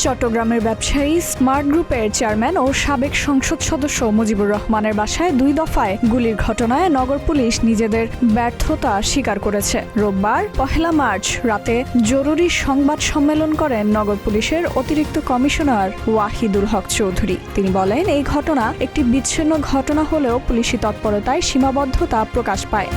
চট্টগ্রামের ব্যবসায়ী স্মার্ট গ্রুপের চেয়ারম্যান ও সাবেক সংসদ সদস্য মুজিবুর রহমানের বাসায় 2 দফায় গুলির ঘটনায় নগর পুলিশ নিজেদের ব্যর্থতা স্বীকার করেছে। রোববার 1 মার্চ রাতে জরুরি সংবাদ সম্মেলন করেন নগর পুলিশের অতিরিক্ত কমিশনার ওয়াহিদুল হক চৌধুরী। তিনি বলেন, এই ঘটনা একটি বিচ্ছিন্ন ঘটনা হলেও পুলিশি তৎপরতায় সীমাবদ্ধতা প্রকাশ পায়।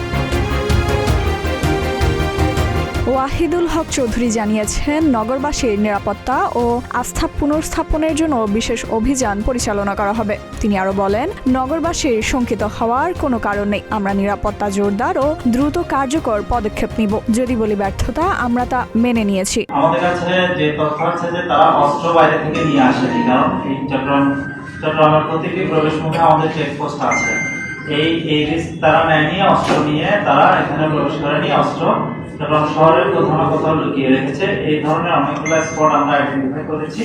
ওয়াহিদুল হক চৌধুরী জানিয়েছেন, নগরবাসীর নিরাপত্তা ও আস্থা পুনর্স্থাপনের জন্য বিশেষ অভিযান পরিচালনা করা হবে। তিনি আরও বলেন, নগরবাসীর শঙ্কিত হওয়ার কোনো কারণ নেই। আমরা নিরাপত্তা জোরদার ও দ্রুত কার্যকর পদক্ষেপ নিব। যদি বলি ব্যর্থতা, আমরা তা মেনে নিয়েছি। আমাদের কাছে যে তথ্য আছে যে তারা অস্ত্র বাইরে থেকে নিয়ে আসেনি, কারণ এই চট্টগ্রামের প্রতিটি প্রবেশ মুখে আমাদের চেকপোস্ট আছে। এই রিস্ক তারা নেয়নি, অস্ত্র নিয়ে তারা এখানে প্রবেশ করেনি। অস্ত্র চট্টগ্রাম শহরের কোথাও না কোথাও লুকিয়ে রেখেছে। এই ধরনের অনেকগুলো স্পট আমরা আইডেন্টিফাই করেছি।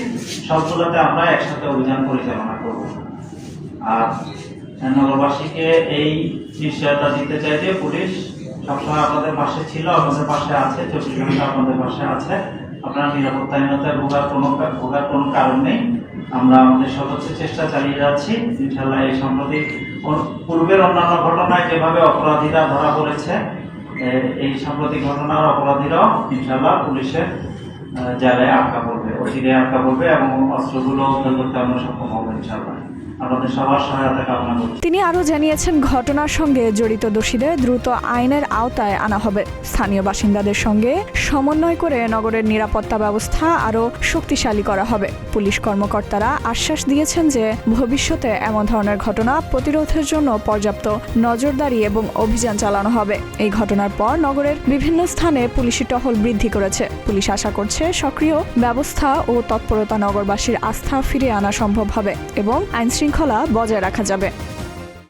সবগুলোতে আমরা একসাথে অভিযান পরিচালনা করব। আর নগরবাসীকে এই নিশ্চয়তা দিতে চাই যে পুলিশ সবসময় আপনাদের পাশে ছিল, আপনাদের পাশে আছে, 24 ঘন্টা আপনাদের পাশে আছে। আপনারা নিরাপত্তাহীনতায় ভোগার কোনো কারণ নেই। আমরা আমাদের সর্বোচ্চ চেষ্টা চালিয়ে যাচ্ছি। ইনশাআল্লাহ এই সাম্প্রতিক পূর্বের অন্যান্য ঘটনায় যেভাবে অপরাধীরা ধরা পড়েছে, এই সাম্প্রতিক ঘটনার অপরাধীরাও ইনশাআল্লাহ পুলিশের জায়গায় আটকা পড়বে, অচিরে আটকা পড়বে এবং অস্ত্রগুলো উদ্ধার করতে আমরা সক্ষম হবো ইনশাআল্লাহ। তিনি আরও জানিয়েছেন, ঘটনার সঙ্গে জড়িত দোষীদের দ্রুত আইনের আওতায় আনা হবে। স্থানীয় বাসিন্দাদের সঙ্গে সমন্বয় করে নগরের নিরাপত্তা ব্যবস্থা আরও শক্তিশালী করা হবে। পুলিশ কর্মকর্তারা আশ্বাস দিয়েছেন যে ভবিষ্যতে এমন ধরনের ঘটনা প্রতিরোধের জন্য পর্যাপ্ত নজরদারি এবং অভিযান চালানো হবে। এই ঘটনার পর নগরের বিভিন্ন স্থানে পুলিশি টহল বৃদ্ধি করেছে। পুলিশ আশা করছে সক্রিয় ব্যবস্থা ও তৎপরতা নগরবাসীর আস্থা ফিরিয়ে আনা সম্ভব হবে এবং আইনশৃঙ্খলা বজায় রাখা যাবে।